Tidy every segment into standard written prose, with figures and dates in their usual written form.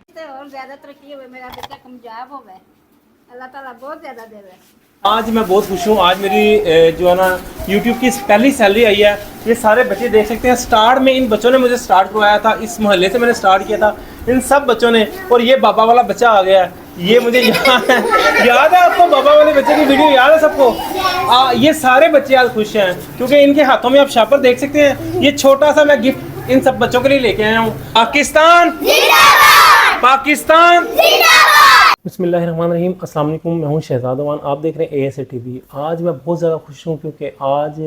और ज्यादा तरक्की हो, मेरा बेटा कामयाब हो गए, अल्लाह ताला बहुत ज्यादा दे रहा है। आज मैं बहुत खुश हूँ। आज मेरी जो है ना यूट्यूब की पहली सैलरी आई है। ये सारे बच्चे देख सकते हैं। स्टार्ट में इन बच्चों ने मुझे स्टार्ट करवाया था, इस मोहल्ले से मैंने स्टार्ट किया था इन सब बच्चों ने। और ये बाबा वाला बच्चा आ गया है, ये मुझे याद है। याद है आपको बाबा वाले बच्चे की वीडियो? याद है सबको? ये सारे बच्चे आज खुश हैं क्योंकि इनके हाथों में आप शापर देख सकते हैं। ये छोटा सा मैं गिफ्ट इन सब बच्चों के लिए लेके आया हूँ। पाकिस्तान पाकिस्तान बिस्मिल्लाहिर्रहमानिर्रहीम। अस्सलाम वालेकुम, मैं हूं शहजाद अमान, आप देख रहे हैं ASA TV। आज मैं बहुत ज़्यादा खुश हूं क्योंकि आज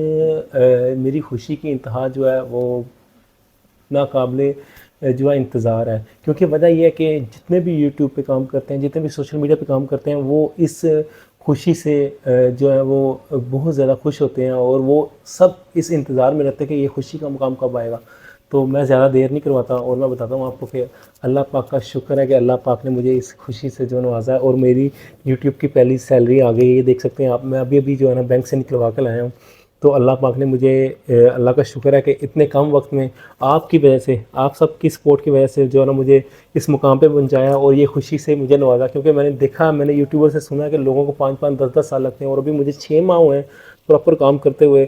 मेरी खुशी की इंतहा जो है वो नाकाबिले जो है इंतज़ार है। क्योंकि वजह यह है कि जितने भी यूट्यूब पे काम करते हैं, जितने भी सोशल मीडिया पे काम करते हैं, वो इस खुशी से जो है वो बहुत ज़्यादा खुश होते हैं और वो सब इस इंतज़ार में रहते हैं कि ये खुशी का मुकाम कब आएगा। तो मैं ज़्यादा देर नहीं करवाता और मैं बताता हूँ आपको कि अल्लाह पाक का शुक्र है कि अल्लाह पाक ने मुझे इस खुशी से जो नवाजा है और मेरी यूट्यूब की पहली सैलरी आ गई है। ये देख सकते हैं आप, मैं अभी अभी जो है ना बैंक से निकलवा के लाया हूँ। तो अल्लाह पाक ने मुझे अल्लाह का शुक्र है कि इतने कम वक्त में आपकी वजह से, आप सबकी सपोर्ट की वजह से जो है ना मुझे इस मुकाम पे पहुंचाया और ये खुशी से मुझे नवाजा। क्योंकि मैंने देखा, मैंने यूट्यूबर से सुना कि लोगों को 5-5 10-10 साल लगते हैं और अभी मुझे 6 माह हुए हैं प्रॉपर काम करते हुए,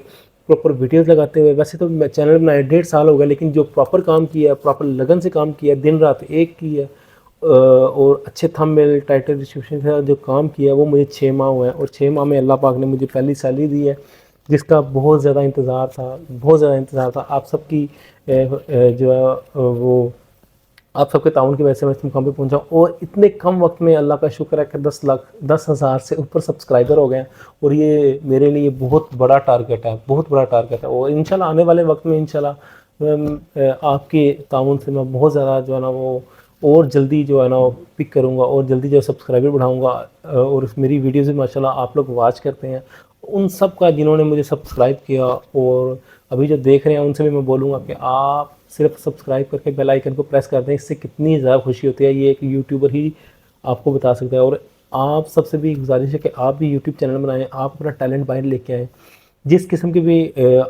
प्रॉपर वीडियोज़ लगाते हुए। वैसे तो मैं चैनल बनाए 1.5 साल हो गया, लेकिन जो प्रॉपर काम किया, प्रॉपर लगन से काम किया, दिन रात एक की है और अच्छे थंबनेल टाइटल डिस्क्रिप्शन के साथ जो काम किया वो मुझे 6 माह हुए हैं। और 6 माह में अल्लाह पाक ने मुझे पहली सैलरी दी है जिसका बहुत ज़्यादा इंतज़ार था, बहुत ज़्यादा इंतज़ार था। आप सबकी जो है वो आप सबके ताउन की वजह से मैं इस मुकाम पे पहुंचा और इतने कम वक्त में अल्लाह का शुक्र है कि 10,000 से ऊपर सब्सक्राइबर हो गए हैं। और ये मेरे लिए बहुत बड़ा टारगेट है, बहुत बड़ा टारगेट है। और इंशाल्लाह आने वाले वक्त में इंशाल्लाह आपके ताउन से मैं बहुत ज़्यादा जो है ना वो और जल्दी जो है ना पिक करूँगा और जल्दी जो सब्सक्राइबर बढ़ाऊँगा। और मेरी वीडियोज़ भी माशाल्लाह आप लोग वॉच करते हैं, उन सब का जिन्होंने मुझे सब्सक्राइब किया और अभी जो देख रहे हैं उनसे भी मैं बोलूँगा कि आप सिर्फ सब्सक्राइब करके बेल आइकन को प्रेस कर दें। इससे कितनी ज़्यादा खुशी होती है ये एक यूट्यूबर ही आपको बता सकता है। और आप सबसे भी गुजारिश है कि आप भी यूट्यूब चैनल बनाएं, आप अपना टैलेंट बाहर लेके आएँ। जिस किस्म की भी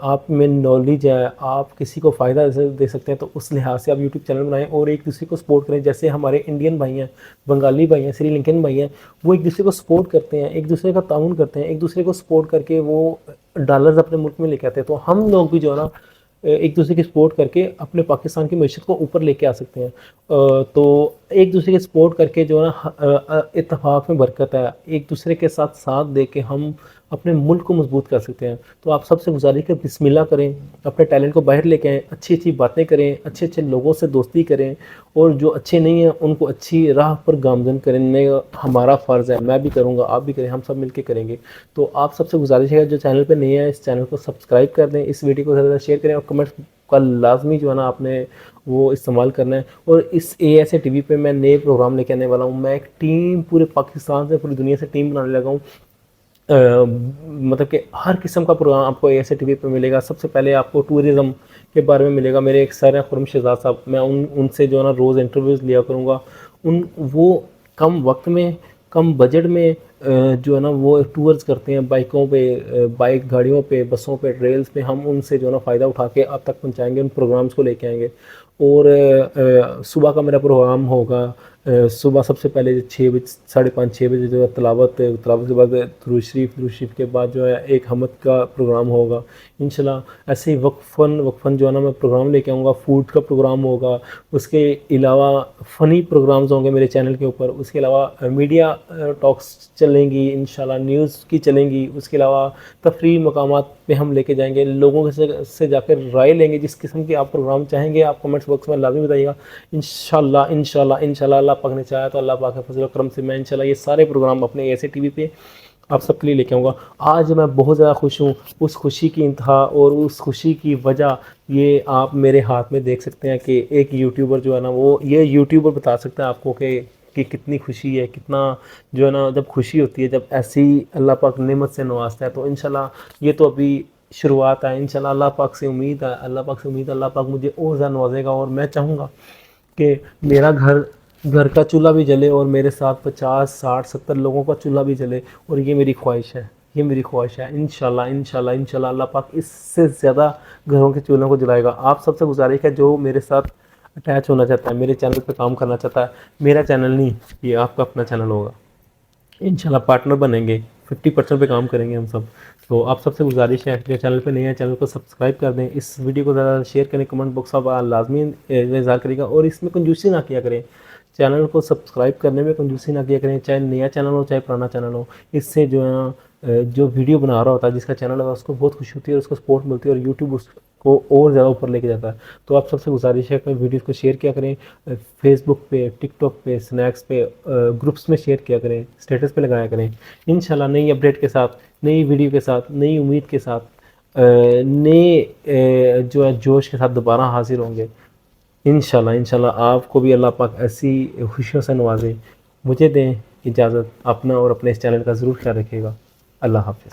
आप में नॉलेज है, आप किसी को फ़ायदा दे सकते हैं, तो उस लिहाज से आप यूट्यूब चैनल बनाएं और एक दूसरे को सपोर्ट करें। जैसे हमारे इंडियन भाई हैं, बंगाली भाई हैं, श्रीलंकन भाई हैं, वो एक दूसरे को सपोर्ट करते हैं, एक दूसरे का ताउन करते हैं, एक दूसरे को सपोर्ट करके वो डॉलर्स अपने मुल्क में लेके आते हैं। तो हम लोग भी जो है ना एक दूसरे की सपोर्ट करके अपने पाकिस्तान की मैशत को ऊपर लेके आ सकते हैं। तो एक दूसरे की सपोर्ट करके जो है ना इत्तेफाक में बरकत है, एक दूसरे के साथ साथ दे के हम अपने मुल्क को मजबूत कर सकते हैं। तो आप सबसे गुजारिश है बिस्मिल्लाह करें, अपने टैलेंट को बाहर लेके आएँ, अच्छी अच्छी बातें करें, अच्छे अच्छे लोगों से दोस्ती करें और जो अच्छे नहीं हैं उनको अच्छी राह पर गामजन करने हमारा फ़र्ज़ है। मैं भी करूँगा, आप भी करें, हम सब मिलकर करेंगे। तो आप सबसे गुजारिश है जो चैनल पर नए हैं इस चैनल को सब्सक्राइब कर दें, इस वीडियो को ज़्यादा शेयर करें और कमेंट्स का लाजमी जो है ना आपने वो इस्तेमाल करना है। और इस ASA TV पे मैं नए प्रोग्राम लेके आने वाला हूँ। मैं एक टीम पूरे पाकिस्तान से, पूरी दुनिया से टीम बनाने लगा हूँ। मतलब कि हर किस्म का प्रोग्राम आपको ASA TV पे मिलेगा। सबसे पहले आपको टूरिज़म के बारे में मिलेगा। मेरे एक सर हैं खुर्रम शहजाद साहब, मैं उनसे जो है ना रोज़ इंटरव्यूज़ लिया करूँगा। वो कम वक्त में, कम बजट में जो है ना वो टूर्स करते हैं बाइकों पे, बाइक गाड़ियों पे, बसों पे, रेल्स पे। हम उनसे जो है ना फ़ायदा उठा के आप तक पहुँचाएँगे, उन प्रोग्राम्स को लेके आएँगे। और सुबह का मेरा प्रोग्राम होगा। सुबह सबसे पहले 6 बजे, 5:30 6 बजे जो है तलावत के बाद दुरूद शरीफ के बाद जो है एक हमद का प्रोग्राम होगा इंशाल्लाह। ऐसे ही वक्फन जो है ना मैं प्रोग्राम लेके आऊँगा। फूड का प्रोग्राम होगा, उसके अलावा फ़नी प्रोग्राम्स होंगे मेरे चैनल के ऊपर। उसके अलावा मीडिया टॉक्स चलेंगी इंशाल्लाह, न्यूज़ की चलेंगी। उसके अलावा तफरीही मकामात पे हम लेके जाएंगे, लोगों से जाकर राय लेंगे। जिस किस्म के आप प्रोग्राम चाहेंगे आप कमेंट्स बॉक्स में लाजमी बताइएगा। इंशाल्लाह इंशाल्लाह इंशाल्लाह अल्लाह पाक ने चाहा तो अल्लाह पाक के फजल करम से मैं इंशाल्लाह ये सारे प्रोग्राम अपने ASA TV पे आप सबके लिए लेके आऊँगा। आज मैं बहुत ज़्यादा खुश हूँ। उस खुशी की इंतहा और उस खुशी की वजह ये आप मेरे हाथ में देख सकते हैं कि एक यूट्यूबर जो है ना वो, ये यूट्यूबर बता सकता है आपको कि कितनी खुशी है, कितना जो है ना जब खुशी होती है, जब ऐसी अल्लाह पाक नेमत से नवाजता है। तो इंशाल्लाह ये तो अभी शुरुआत है। इंशाल्लाह अल्लाह पाक से उम्मीद है, अल्लाह पाक मुझे और ज़्यादा नवाजेगा। और मैं चाहूँगा कि मेरा घर का चूल्हा भी जले और मेरे साथ 50 60 70 लोगों का चूल्हा भी जले। और ये मेरी ख्वाहिश है, ये मेरी ख्वाहिश है। इंशाल्लाह इंशाल्लाह इंशाल्लाह अल्लाह पाक इससे ज़्यादा घरों के चूल्हों को जलाएगा। आप सबसे गुजारिश है जो मेरे साथ अटैच होना चाहता है, मेरे चैनल पे काम करना चाहता है, मेरा चैनल नहीं, ये आपका अपना चैनल होगा। इंशाल्लाह पार्टनर बनेंगे, 50% पे काम करेंगे हम सब। तो आप सबसे गुजारिश है, जो चैनल पे नए हैं चैनल को सब्सक्राइब कर दें, इस वीडियो को ज़्यादा शेयर करें, कमेंट बॉक्स आप लाजमी इज़हार करेगा, और इसमें कंजूसी ना किया करें, चैनल को सब्सक्राइब करने में कंजूसी ना किया करें, चाहे नया चैनल हो चाहे पुराना चैनल हो। इससे जो है ना जो वीडियो बना रहा होता है, जिसका चैनल है, उसको बहुत खुशी होती है और उसको सपोर्ट मिलती है और यूट्यूब उसको और ज़्यादा ऊपर लेके जाता है। तो आप सबसे गुजारिश है कि वीडियोस को शेयर किया करें, फेसबुक पे, टिकटॉक पे, स्नैक्स पे, ग्रुप्स में शेयर किया करें, स्टेटस पे लगाया करें। इंशाल्लाह नई अपडेट के साथ, नई वीडियो के साथ, नई उम्मीद के साथ, नए जो है जोश के साथ दोबारा हाजिर होंगे। इंशाल्लाह आपको भी अल्लाह पाक ऐसी खुशियों से नवाजे। मुझे दें इजाज़त, अपना और अपने इस चैनल का ज़रूर ख्याल रखिएगा। अल्लाह हाफ़िज़।